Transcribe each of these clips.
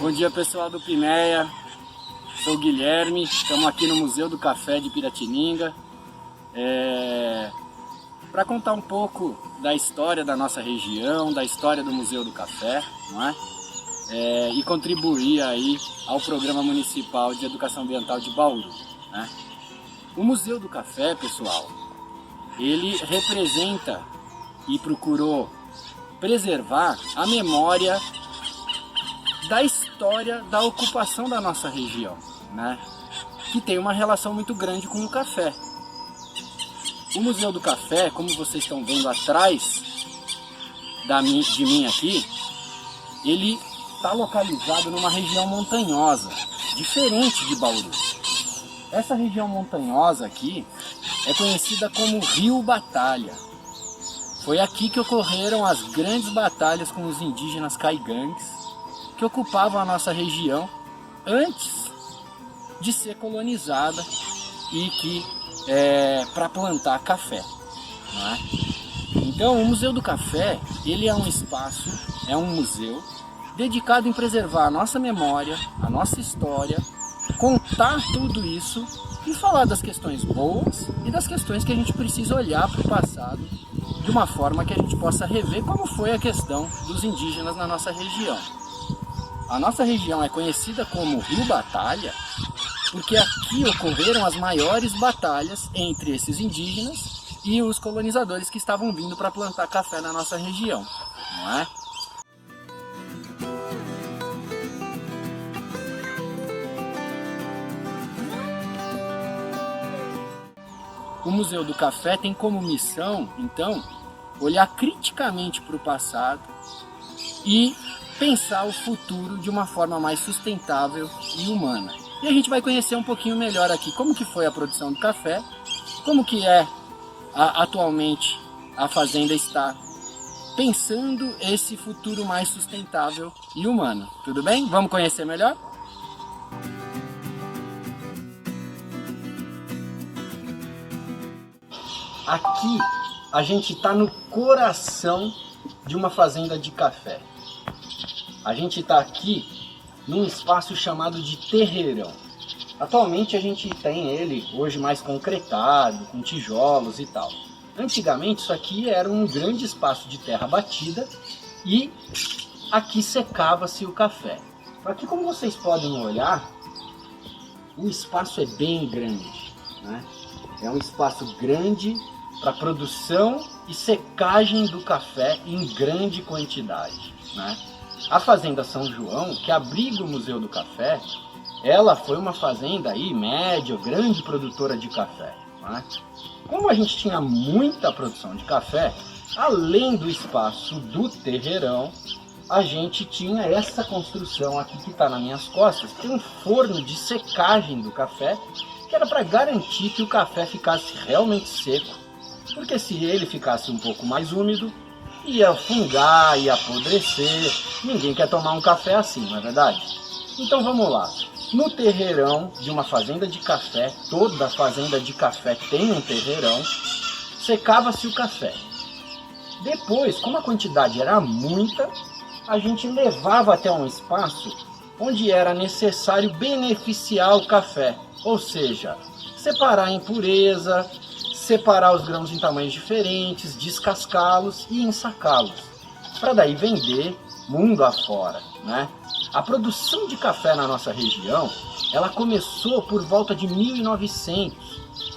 Bom dia, pessoal do Pinéia, sou o Guilherme, estamos aqui no Museu do Café de Piratininga para contar um pouco da história da nossa região, da história do Museu do Café, não é? E contribuir aí ao Programa Municipal de Educação Ambiental de Bauru, né? O Museu do Café, pessoal, ele representa e procurou preservar a memória da história da ocupação da nossa região, né? Que tem uma relação muito grande com o café. O Museu do Café, como vocês estão vendo atrás de mim aqui, ele está localizado numa região montanhosa, diferente de Bauru. Essa região montanhosa aqui é conhecida como Rio Batalha. Foi aqui que ocorreram as grandes batalhas com os indígenas caigangues, que ocupavam a nossa região antes de ser colonizada e que para plantar café, não é? Então o Museu do Café, ele é um espaço, é um museu dedicado em preservar a nossa memória, a nossa história, contar tudo isso e falar das questões boas e das questões que a gente precisa olhar para o passado de uma forma que a gente possa rever como foi a questão dos indígenas na nossa região. A nossa região é conhecida como Rio Batalha porque aqui ocorreram as maiores batalhas entre esses indígenas e os colonizadores que estavam vindo para plantar café na nossa região, não é? O Museu do Café tem como missão, então, olhar criticamente para o passado e pensar o futuro de uma forma mais sustentável e humana. E a gente vai conhecer um pouquinho melhor aqui como que foi a produção do café, como que atualmente a fazenda está pensando esse futuro mais sustentável e humano. Tudo bem? Vamos conhecer melhor? Aqui a gente está no coração de uma fazenda de café. A gente está aqui num espaço chamado de terreirão. Atualmente a gente tem ele hoje mais concretado, com tijolos e tal. Antigamente isso aqui era um grande espaço de terra batida e aqui secava-se o café. Aqui, como vocês podem olhar, o espaço é bem grande, né? É um espaço grande para produção e secagem do café em grande quantidade, né? A Fazenda São João, que abriga o Museu do Café, ela foi uma fazenda aí, média, grande produtora de café, né? Como a gente tinha muita produção de café, além do espaço do terreirão, a gente tinha essa construção aqui que está nas minhas costas, que é um forno de secagem do café, que era para garantir que o café ficasse realmente seco, porque se ele ficasse um pouco mais úmido, ia fungar, ia apodrecer. Ninguém quer tomar um café assim, não é verdade? Então vamos lá. No terreirão de uma fazenda de café, toda fazenda de café tem um terreirão, secava-se o café. Depois, como a quantidade era muita, a gente levava até um espaço onde era necessário beneficiar o café, ou seja, separar a impureza, separar os grãos em tamanhos diferentes, descascá-los e ensacá-los, para daí vender mundo afora, né? A produção de café na nossa região, ela começou por volta de 1900,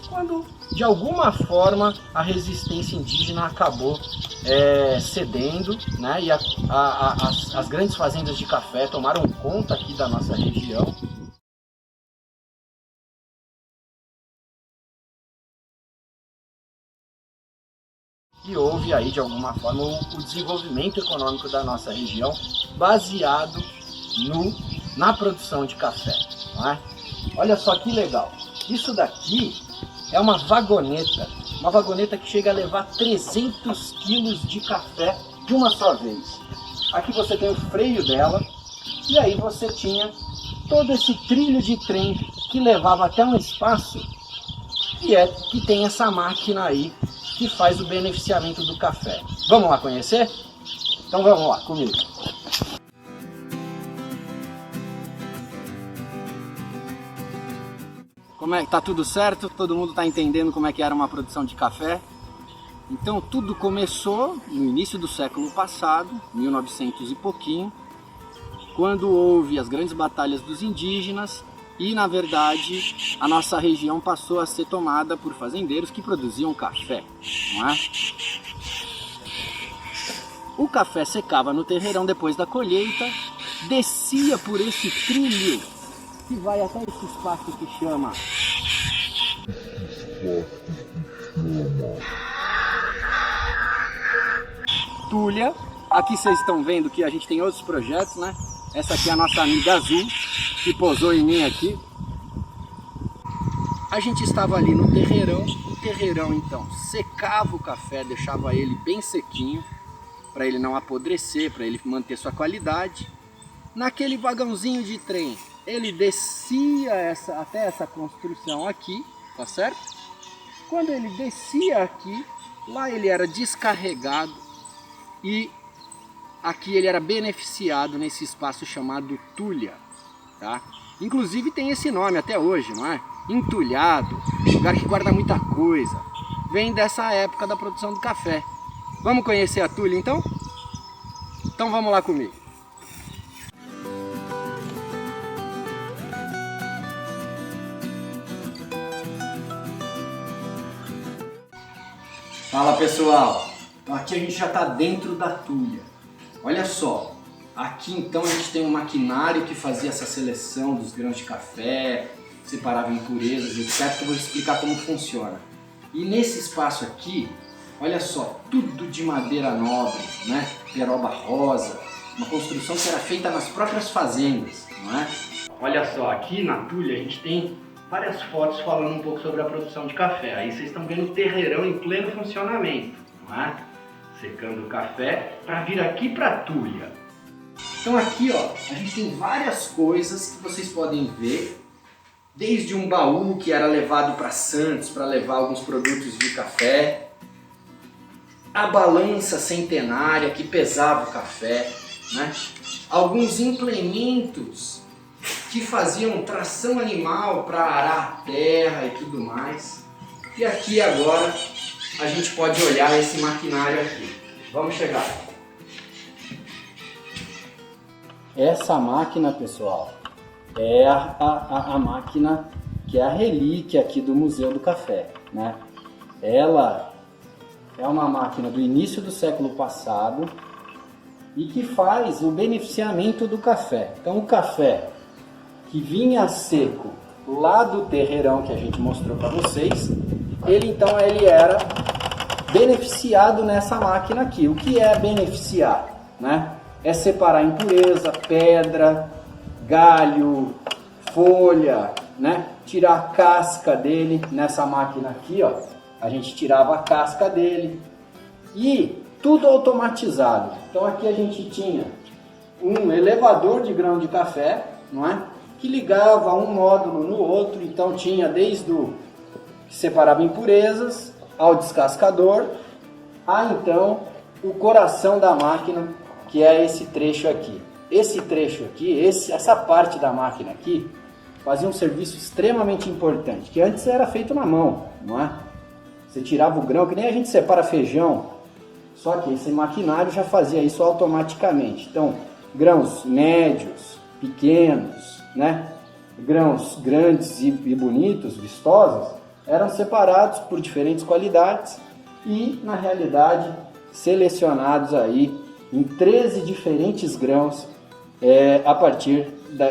quando de alguma forma a resistência indígena acabou cedendo, né? E as grandes fazendas de café tomaram conta aqui da nossa região. E houve aí, de alguma forma, o desenvolvimento econômico da nossa região baseado na produção de café, não é? Olha só que legal, isso daqui é uma vagoneta que chega a levar 300 quilos de café de uma só vez. Aqui você tem o freio dela e aí você tinha todo esse trilho de trem que levava até um espaço que tem essa máquina aí que faz o beneficiamento do café. Vamos lá conhecer? Então vamos lá comigo. Como é que tá tudo certo? Todo mundo tá entendendo como é que era uma produção de café? Então tudo começou no início do século passado, 1900 e pouquinho, quando houve as grandes batalhas dos indígenas e, na verdade, a nossa região passou a ser tomada por fazendeiros que produziam café, não é? O café secava no terreirão depois da colheita, descia por esse trilho que vai até esse espaço que chama Tulha. Aqui vocês estão vendo que a gente tem outros projetos, né? Essa aqui é a nossa amiga Azul, que posou em mim aqui. A gente estava ali no terreirão. O terreirão então secava o café, deixava ele bem sequinho, para ele não apodrecer, para ele manter sua qualidade. Naquele vagãozinho de trem, ele descia até essa construção aqui, tá certo? Quando ele descia aqui, lá ele era descarregado e aqui ele era beneficiado nesse espaço chamado Tulha, tá? Inclusive tem esse nome até hoje, não é? Entulhado, lugar que guarda muita coisa. Vem dessa época da produção do café. Vamos conhecer a Tulha então? Então vamos lá comigo. Fala pessoal, aqui a gente já está dentro da Tulha. Olha só, aqui então a gente tem um maquinário que fazia essa seleção dos grãos de café, separava impurezas, etc. Que eu vou explicar como funciona. E nesse espaço aqui, olha só, tudo de madeira nobre, né? Peroba rosa, uma construção que era feita nas próprias fazendas, não é? Olha só, aqui na Tulha a gente tem várias fotos falando um pouco sobre a produção de café. Aí vocês estão vendo o terreirão em pleno funcionamento, não é? Secando o café para vir aqui para a Tulha. Então aqui, ó, a gente tem várias coisas que vocês podem ver, desde um baú que era levado para Santos para levar alguns produtos de café, a balança centenária que pesava o café, né? Alguns implementos que faziam tração animal para arar a terra e tudo mais. E aqui agora a gente pode olhar esse maquinário aqui. Vamos chegar. Essa máquina, pessoal, é a máquina que é a relíquia aqui do Museu do Café, né? Ela é uma máquina do início do século passado e que faz o beneficiamento do café. Então o café que vinha seco lá do terreirão que a gente mostrou para vocês, ele era beneficiado nessa máquina aqui. O que é beneficiar, né? É separar impureza, pedra, galho, folha, né? Tirar a casca dele. Nessa máquina aqui, ó, a gente tirava a casca dele e tudo automatizado. Então aqui a gente tinha um elevador de grão de café, não é? Que ligava um módulo no outro. Então tinha desde o que separava impurezas ao descascador, a então o coração da máquina, que é esse trecho aqui. Esse trecho aqui, essa parte da máquina aqui, fazia um serviço extremamente importante, que antes era feito na mão, não é? Você tirava o grão, que nem a gente separa feijão, só que esse maquinário já fazia isso automaticamente. Então, grãos médios, pequenos, né? Grãos grandes e bonitos, vistosos, eram separados por diferentes qualidades e, na realidade, selecionados aí em 13 diferentes grãos a partir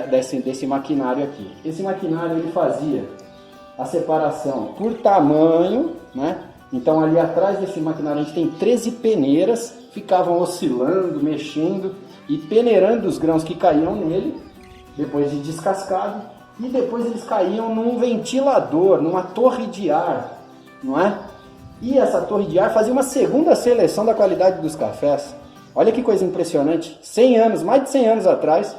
desse maquinário aqui. Esse maquinário ele fazia a separação por tamanho, né? Então ali atrás desse maquinário a gente tem 13 peneiras, ficavam oscilando, mexendo e peneirando os grãos que caíam nele, depois de descascado, e depois eles caíam num ventilador, numa torre de ar, não é? E essa torre de ar fazia uma segunda seleção da qualidade dos cafés. Olha que coisa impressionante, 100 anos, mais de 100 anos atrás,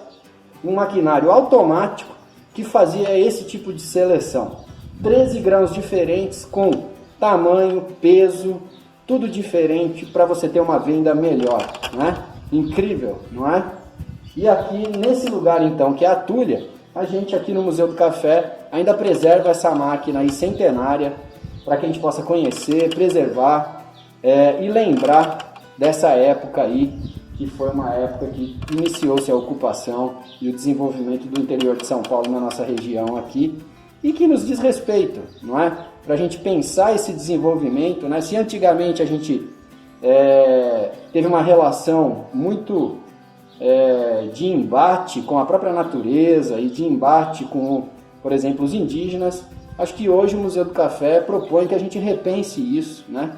um maquinário automático que fazia esse tipo de seleção. 13 grãos diferentes com tamanho, peso, tudo diferente para você ter uma venda melhor, né? Incrível, não é? E aqui nesse lugar então, que é a Tulha, a gente aqui no Museu do Café ainda preserva essa máquina aí centenária para que a gente possa conhecer, preservar e lembrar dessa época aí, que foi uma época que iniciou-se a ocupação e o desenvolvimento do interior de São Paulo na nossa região aqui, e que nos diz respeito, não é? Para a gente pensar esse desenvolvimento, né? Se antigamente a gente teve uma relação muito de embate com a própria natureza e de embate com, por exemplo, os indígenas, acho que hoje o Museu do Café propõe que a gente repense isso, né?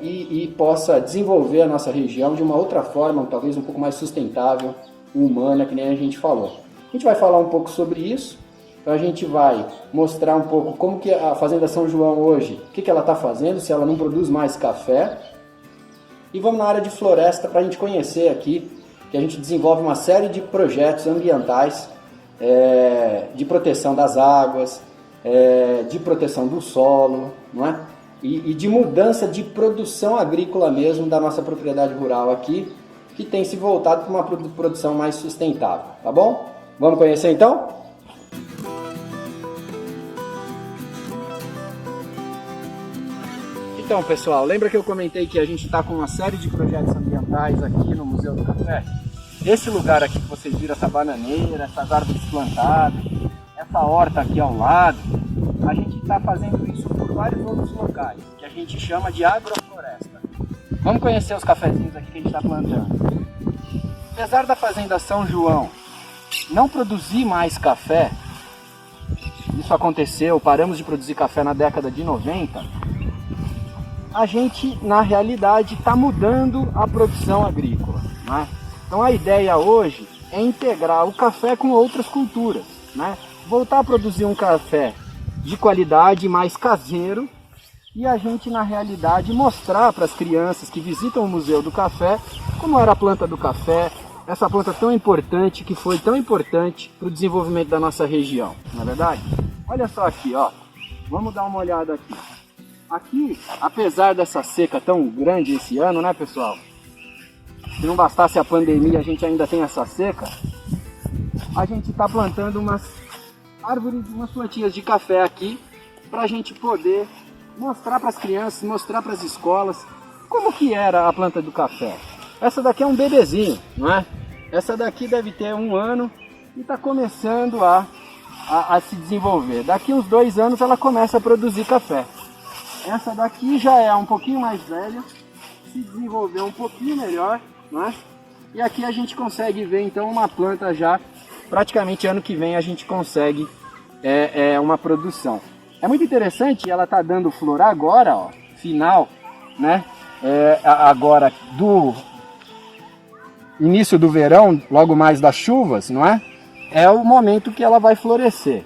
E possa desenvolver a nossa região de uma outra forma, talvez um pouco mais sustentável, humana, que nem a gente falou. A gente vai falar um pouco sobre isso, então a gente vai mostrar um pouco como que a Fazenda São João hoje, o que ela está fazendo, se ela não produz mais café. E vamos na área de floresta para a gente conhecer aqui, que a gente desenvolve uma série de projetos ambientais de proteção das águas, de proteção do solo, não é? E de mudança de produção agrícola mesmo da nossa propriedade rural aqui, que tem se voltado para uma produção mais sustentável, tá bom? Vamos conhecer então? Então, pessoal, lembra que eu comentei que a gente está com uma série de projetos ambientais aqui no Museu do Café? Esse lugar aqui que vocês viram, essa bananeira, essas árvores plantadas, essa horta aqui ao lado, a gente está fazendo isso por vários outros locais, que a gente chama de agrofloresta. Vamos conhecer os cafezinhos aqui que a gente está plantando. Apesar da Fazenda São João não produzir mais café, isso aconteceu, paramos de produzir café na década de 90, a gente, na realidade, está mudando a produção agrícola, né? Então a ideia hoje é integrar o café com outras culturas, né? Voltar a produzir um café de qualidade, mais caseiro, e a gente, na realidade, mostrar para as crianças que visitam o Museu do Café como era a planta do café, essa planta tão importante, que foi tão importante para o desenvolvimento da nossa região, não é verdade? Olha só aqui, ó. Vamos dar uma olhada aqui. Aqui, apesar dessa seca tão grande esse ano, né, pessoal? Se não bastasse a pandemia, a gente ainda tem essa seca. A gente está plantando umas árvores, umas plantinhas de café aqui, para a gente poder mostrar para as crianças, mostrar para as escolas como que era a planta do café. Essa daqui é um bebezinho, não é? Essa daqui deve ter 1 ano e está começando a se desenvolver. Daqui uns 2 anos ela começa a produzir café. Essa daqui já é um pouquinho mais velha, se desenvolveu um pouquinho melhor, né? E aqui a gente consegue ver então uma planta já, praticamente ano que vem a gente consegue uma produção. É muito interessante, ela está dando flor agora, ó, final, né? Agora do início do verão, logo mais das chuvas, não é? É o momento que ela vai florescer.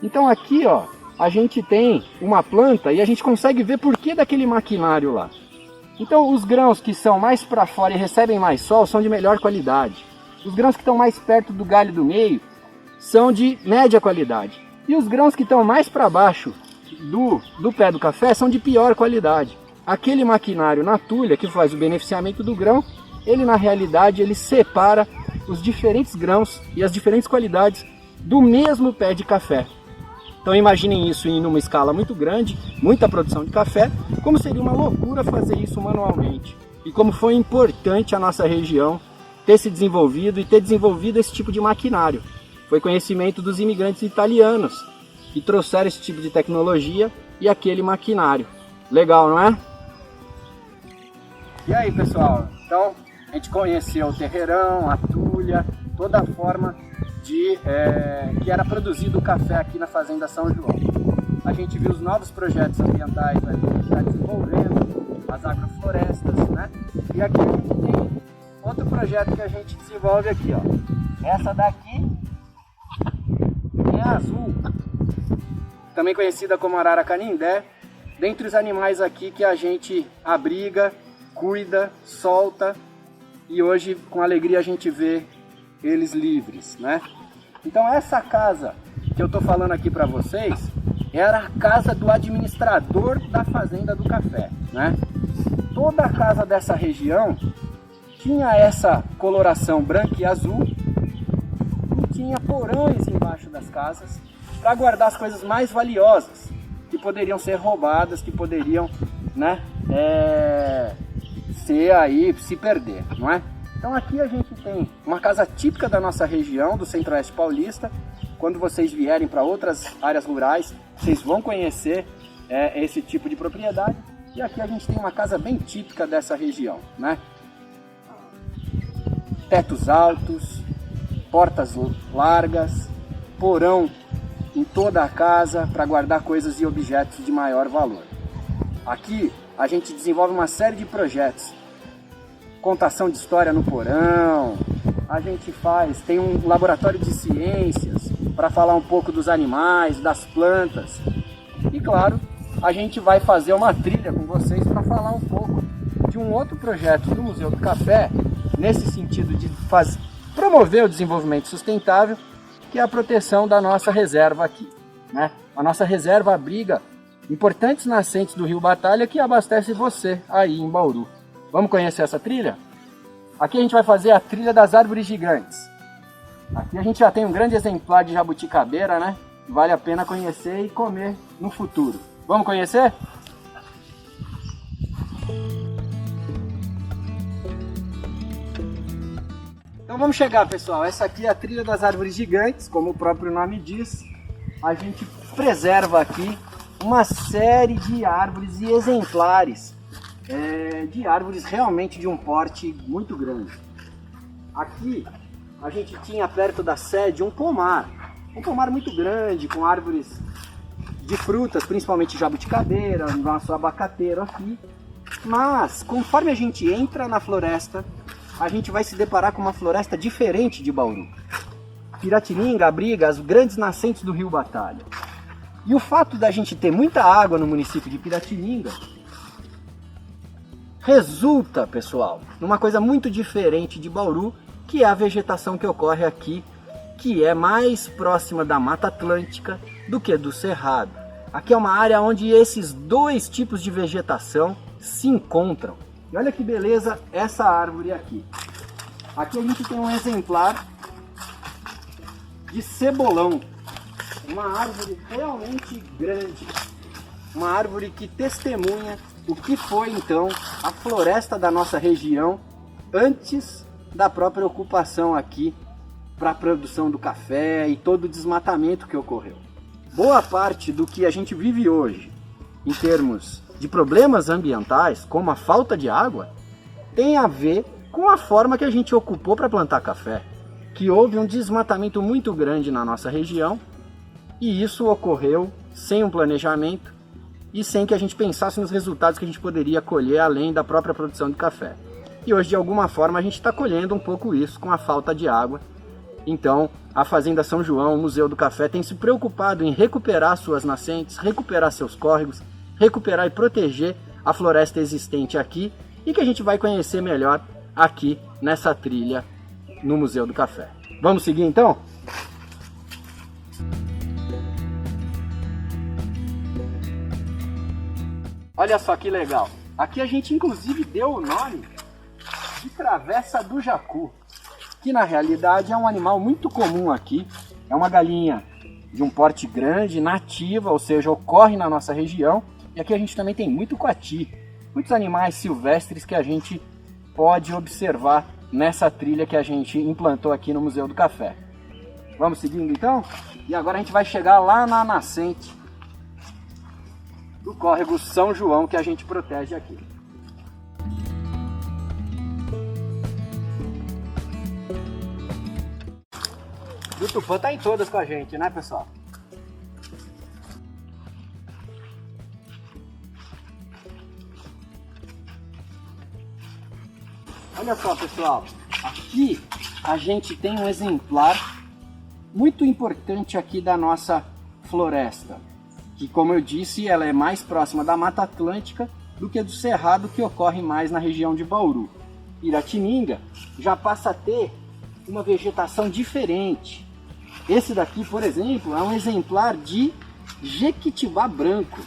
Então aqui, ó, a gente tem uma planta e a gente consegue ver por que daquele maquinário lá. Então os grãos que são mais para fora e recebem mais sol são de melhor qualidade. Os grãos que estão mais perto do galho do meio são de média qualidade. E os grãos que estão mais para baixo do pé do café são de pior qualidade. Aquele maquinário na tulha que faz o beneficiamento do grão, ele na realidade ele separa os diferentes grãos e as diferentes qualidades do mesmo pé de café. Então imaginem isso em uma escala muito grande, muita produção de café, como seria uma loucura fazer isso manualmente. E como foi importante a nossa região ter se desenvolvido e ter desenvolvido esse tipo de maquinário. Foi conhecimento dos imigrantes italianos que trouxeram esse tipo de tecnologia e aquele maquinário. Legal, não é? E aí, pessoal? Então a gente conheceu o terreirão, a tulha, toda a forma que era produzido o café aqui na Fazenda São João. A gente viu os novos projetos ambientais ali que está desenvolvendo, as agroflorestas, né? E aqui a gente tem outro projeto que a gente desenvolve aqui, ó. Essa daqui é a azul, também conhecida como arara canindé, dentre os animais aqui que a gente abriga, cuida, solta, e hoje com alegria a gente vê eles livres, né? Então essa casa que eu estou falando aqui para vocês era a casa do administrador da Fazenda do Café, né? Toda a casa dessa região tinha essa coloração branca e azul, e tinha porões embaixo das casas para guardar as coisas mais valiosas, que poderiam ser roubadas, que poderiam, né, se perder, não é? Então aqui a gente tem uma casa típica da nossa região, do Centro-Oeste Paulista. Quando vocês vierem para outras áreas rurais, vocês vão conhecer esse tipo de propriedade. E aqui a gente tem uma casa bem típica dessa região, né? Tetos altos, portas largas, porão em toda a casa para guardar coisas e objetos de maior valor. Aqui a gente desenvolve uma série de projetos. Contação de história no porão, a gente tem um laboratório de ciências para falar um pouco dos animais, das plantas. E claro, a gente vai fazer uma trilha com vocês para falar um pouco de um outro projeto do Museu do Café, nesse sentido de promover o desenvolvimento sustentável, que é a proteção da nossa reserva aqui, né? A nossa reserva abriga importantes nascentes do Rio Batalha que abastece você aí em Bauru. Vamos conhecer essa trilha? Aqui a gente vai fazer a trilha das árvores gigantes. Aqui a gente já tem um grande exemplar de jabuticabeira, né? Vale a pena conhecer e comer no futuro. Vamos conhecer? Então vamos chegar, pessoal. Essa aqui é a trilha das árvores gigantes, como o próprio nome diz. A gente preserva aqui uma série de árvores e exemplares de árvores realmente de um porte muito grande. Aqui a gente tinha perto da sede um pomar muito grande, com árvores de frutas, principalmente jabuticabeira, nosso abacateiro aqui. Mas conforme a gente entra na floresta, a gente vai se deparar com uma floresta diferente de Bauru. Piratininga abriga as grandes nascentes do Rio Batalha. E o fato da gente ter muita água no município de Piratininga resulta, pessoal, numa coisa muito diferente de Bauru, que é a vegetação que ocorre aqui, que é mais próxima da Mata Atlântica do que do Cerrado. Aqui é uma área onde esses dois tipos de vegetação se encontram. E olha que beleza essa árvore aqui. Aqui a gente tem um exemplar de cebolão, uma árvore realmente grande, uma árvore que testemunha o que foi então a floresta da nossa região antes da própria ocupação aqui para a produção do café e todo o desmatamento que ocorreu. Boa parte do que a gente vive hoje em termos de problemas ambientais, como a falta de água, tem a ver com a forma que a gente ocupou para plantar café, que houve um desmatamento muito grande na nossa região, e isso ocorreu sem um planejamento e sem que a gente pensasse nos resultados que a gente poderia colher além da própria produção de café. E hoje, de alguma forma, a gente está colhendo um pouco isso com a falta de água. Então, a Fazenda São João, o Museu do Café, tem se preocupado em recuperar suas nascentes, recuperar seus córregos, recuperar e proteger a floresta existente aqui e que a gente vai conhecer melhor aqui nessa trilha no Museu do Café. Vamos seguir então? Olha só que legal. Aqui a gente inclusive deu o nome de travessa do jacu, que na realidade é um animal muito comum aqui. É uma galinha de um porte grande, nativa, ou seja, ocorre na nossa região. E aqui a gente também tem muito coati, muitos animais silvestres que a gente pode observar nessa trilha que a gente implantou aqui no Museu do Café. Vamos seguindo então? E agora a gente vai chegar lá na nascente do córrego São João que a gente protege aqui. E o Tupã tá em todas com a gente, né, pessoal? Olha só, pessoal, aqui a gente tem um exemplar muito importante aqui da nossa floresta, que, como eu disse, ela é mais próxima da Mata Atlântica do que do Cerrado, que ocorre mais na região de Bauru. Piratininga já passa a ter uma vegetação diferente. Esse daqui, por exemplo, é um exemplar de jequitibá branco,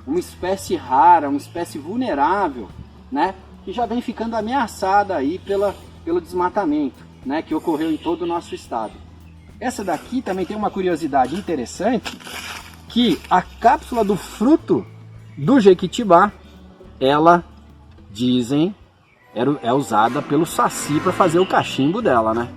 uma espécie rara, uma espécie vulnerável, né, que já vem ficando ameaçada aí pelo desmatamento, né, que ocorreu em todo o nosso estado. Essa daqui também tem uma curiosidade interessante, que a cápsula do fruto do jequitibá, ela, dizem, é usada pelo saci para fazer o cachimbo dela, né?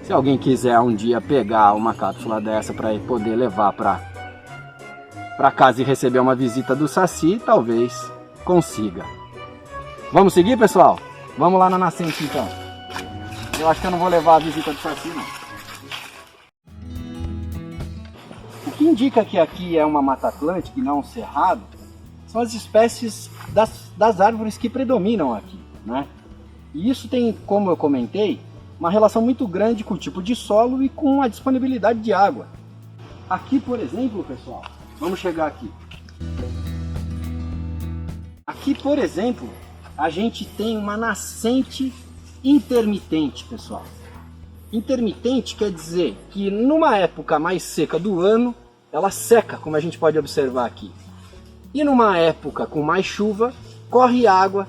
Se alguém quiser um dia pegar uma cápsula dessa para poder levar para casa e receber uma visita do saci, talvez consiga. Vamos seguir, pessoal? Vamos lá na nascente então. Eu acho que eu não vou levar a visita do saci, não. O que indica que aqui é uma mata atlântica e não um cerrado são as espécies das árvores que predominam aqui, né? E isso tem, como eu comentei, uma relação muito grande com o tipo de solo e com a disponibilidade de água. Aqui, por exemplo, pessoal, vamos chegar aqui. Aqui, por exemplo, a gente tem uma nascente intermitente, pessoal. Intermitente quer dizer que numa época mais seca do ano, ela seca, como a gente pode observar aqui. E numa época com mais chuva, corre água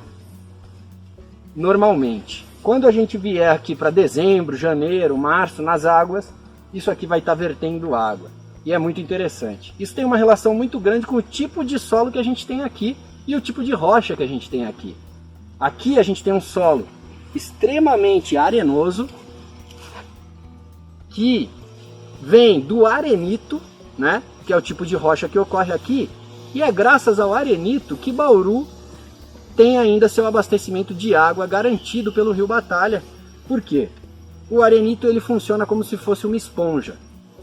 normalmente. Quando a gente vier aqui para dezembro, janeiro, março, nas águas, isso aqui vai estar vertendo água. E é muito interessante. Isso tem uma relação muito grande com o tipo de solo que a gente tem aqui e o tipo de rocha que a gente tem aqui. Aqui a gente tem um solo extremamente arenoso, que vem do arenito, né, que é o tipo de rocha que ocorre aqui, e é graças ao arenito que Bauru tem ainda seu abastecimento de água garantido pelo Rio Batalha. Por quê? O arenito ele funciona como se fosse uma esponja.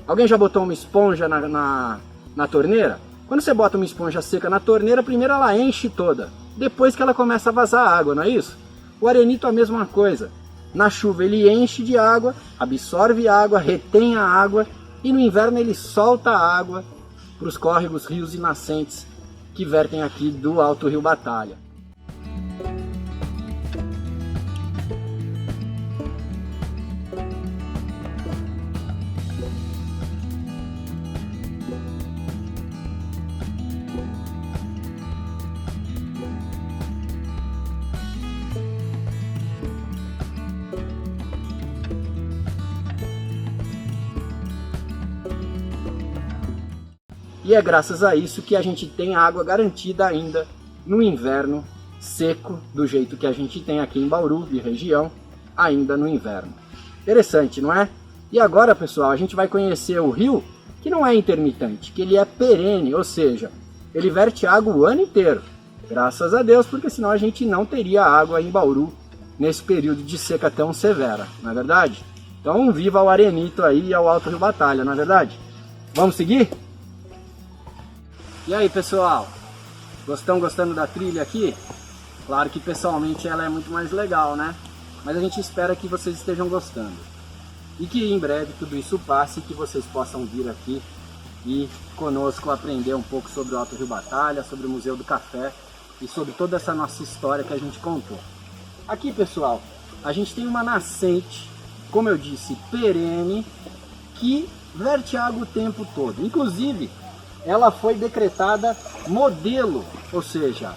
Alguém já botou uma esponja na torneira? Quando você bota uma esponja seca na torneira, primeiro ela enche toda, depois que ela começa a vazar água, não é isso? O arenito é a mesma coisa. Na chuva ele enche de água, absorve água, retém a água, e no inverno ele solta a água para os córregos, rios e nascentes que vertem aqui do Alto Rio Batalha. E é graças a isso que a gente tem água garantida ainda no inverno seco, do jeito que a gente tem aqui em Bauru e região, ainda no inverno. Interessante, não é? E agora, pessoal, a gente vai conhecer o rio, que não é intermitente, que ele é perene, ou seja, ele verte água o ano inteiro. Graças a Deus, porque senão a gente não teria água em Bauru nesse período de seca tão severa, não é verdade? Então viva o arenito aí e ao Alto Rio Batalha, não é verdade? Vamos seguir? E aí, pessoal, estão gostando da trilha aqui? Claro que pessoalmente ela é muito mais legal, né? Mas a gente espera que vocês estejam gostando. E que em breve tudo isso passe e que vocês possam vir aqui e conosco aprender um pouco sobre o Alto Rio Batalha, sobre o Museu do Café e sobre toda essa nossa história que a gente contou. Aqui, pessoal, a gente tem uma nascente, como eu disse, perene, que verte água o tempo todo. Inclusive, ela foi decretada modelo, ou seja,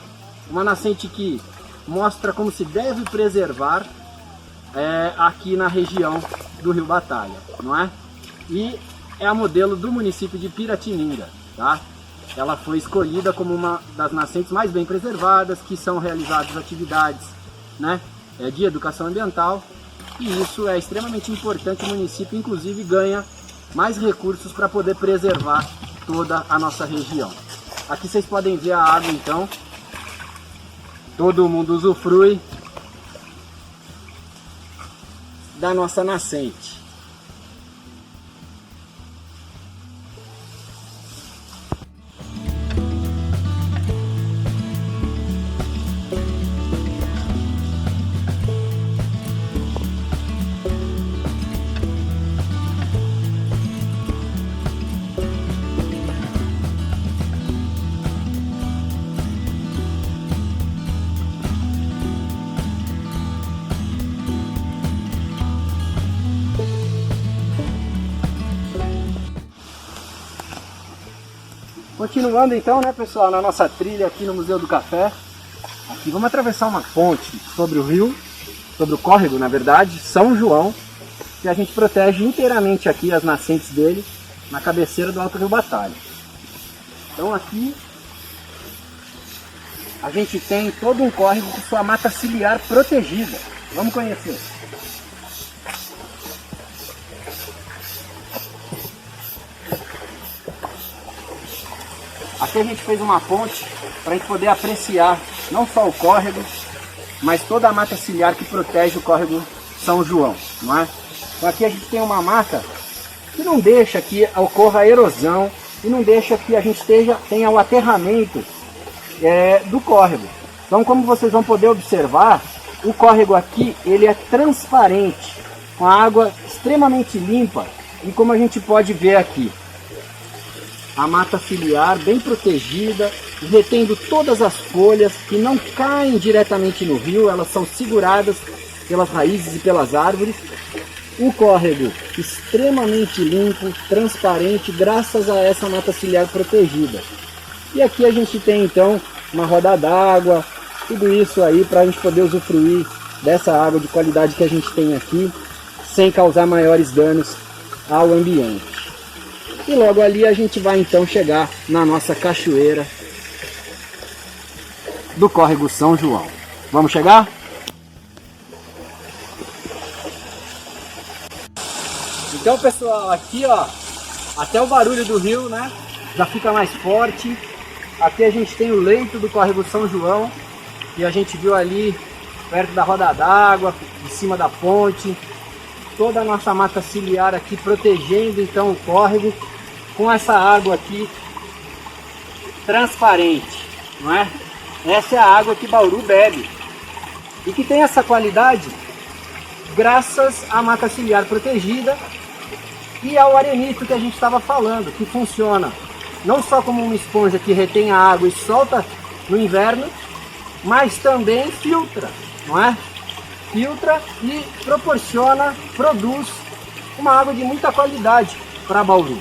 uma nascente que mostra como se deve preservar aqui na região do Rio Batalha, não é? E é a modelo do município de Piratininga, tá? Ela foi escolhida como uma das nascentes mais bem preservadas, que são realizadas atividades, né, de educação ambiental, e isso é extremamente importante. O município, inclusive, ganha mais recursos para poder preservar toda a nossa região. Aqui vocês podem ver a água, então, todo mundo usufrui da nossa nascente. Continuando então, né, pessoal, na nossa trilha aqui no Museu do Café. Aqui vamos atravessar uma ponte sobre o rio, sobre o córrego, na verdade, São João, que a gente protege inteiramente aqui as nascentes dele na cabeceira do Alto Rio Batalha. Então aqui a gente tem todo um córrego com sua mata ciliar protegida. Vamos conhecer. Aqui a gente fez uma ponte para a gente poder apreciar não só o córrego, mas toda a mata ciliar que protege o córrego São João, não é? Então aqui a gente tem uma mata que não deixa que ocorra erosão e não deixa que a gente tenha o aterramento do córrego. Então, como vocês vão poder observar, o córrego aqui ele é transparente, com a água extremamente limpa, e como a gente pode ver aqui, a mata ciliar bem protegida, retendo todas as folhas que não caem diretamente no rio, elas são seguradas pelas raízes e pelas árvores. Um córrego extremamente limpo, transparente, graças a essa mata ciliar protegida. E aqui a gente tem então uma roda d'água, tudo isso aí para a gente poder usufruir dessa água de qualidade que a gente tem aqui, sem causar maiores danos ao ambiente. E logo ali a gente vai então chegar na nossa cachoeira do córrego São João. Vamos chegar? Então, pessoal, aqui ó, até o barulho do rio, né, já fica mais forte. Aqui a gente tem o leito do córrego São João, que a gente viu ali perto da roda d'água, de cima da ponte. Toda a nossa mata ciliar aqui protegendo então o córrego com essa água aqui transparente, não é? Essa é a água que Bauru bebe e que tem essa qualidade graças à mata ciliar protegida e ao arenito que a gente estava falando, que funciona não só como uma esponja que retém a água e solta no inverno, mas também filtra, não é? Filtra e produz uma água de muita qualidade para Bauru.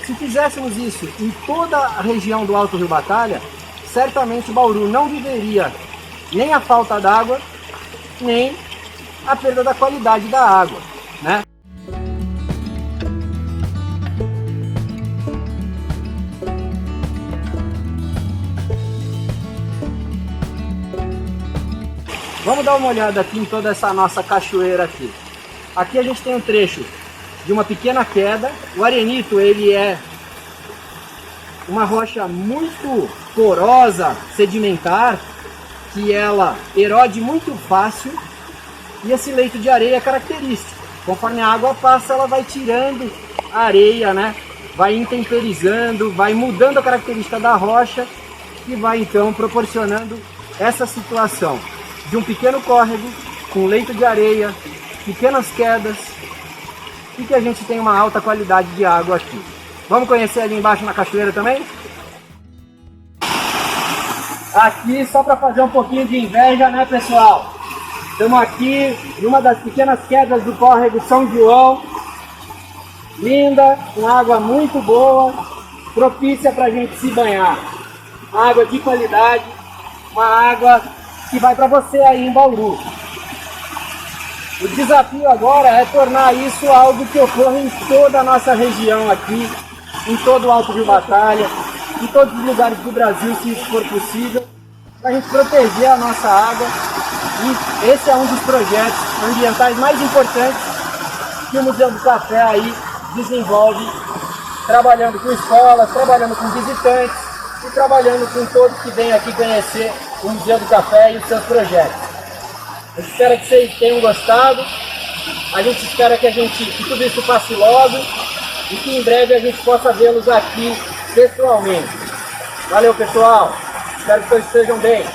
Se fizéssemos isso em toda a região do Alto Rio Batalha, certamente Bauru não viveria nem a falta d'água, nem a perda da qualidade da água, né? Vamos dar uma olhada aqui em toda essa nossa cachoeira aqui. Aqui a gente tem um trecho de uma pequena queda. O arenito ele é uma rocha muito porosa, sedimentar, que ela erode muito fácil, e esse leito de areia é característico. Conforme a água passa, ela vai tirando a areia, né? Vai intemperizando, vai mudando a característica da rocha e vai então proporcionando essa situação de um pequeno córrego com leito de areia, pequenas quedas, e que a gente tem uma alta qualidade de água aqui. Vamos conhecer ali embaixo na cachoeira também? Aqui, só para fazer um pouquinho de inveja, né, pessoal? Estamos aqui em uma das pequenas quedas do córrego São João. Linda, com água muito boa, propícia para a gente se banhar. Água de qualidade, uma água que vai para você aí em Bauru. O desafio agora é tornar isso algo que ocorra em toda a nossa região aqui, em todo o Alto Rio Batalha, em todos os lugares do Brasil, se isso for possível, para a gente proteger a nossa água. E esse é um dos projetos ambientais mais importantes que o Museu do Café aí desenvolve, trabalhando com escolas, trabalhando com visitantes e trabalhando com todos que vêm aqui conhecer o Museu do Café e os seus projetos. Eu espero que vocês tenham gostado. A gente espera que tudo isso passe logo e que em breve a gente possa vê-los aqui pessoalmente. Valeu, pessoal! Espero que todos estejam bem.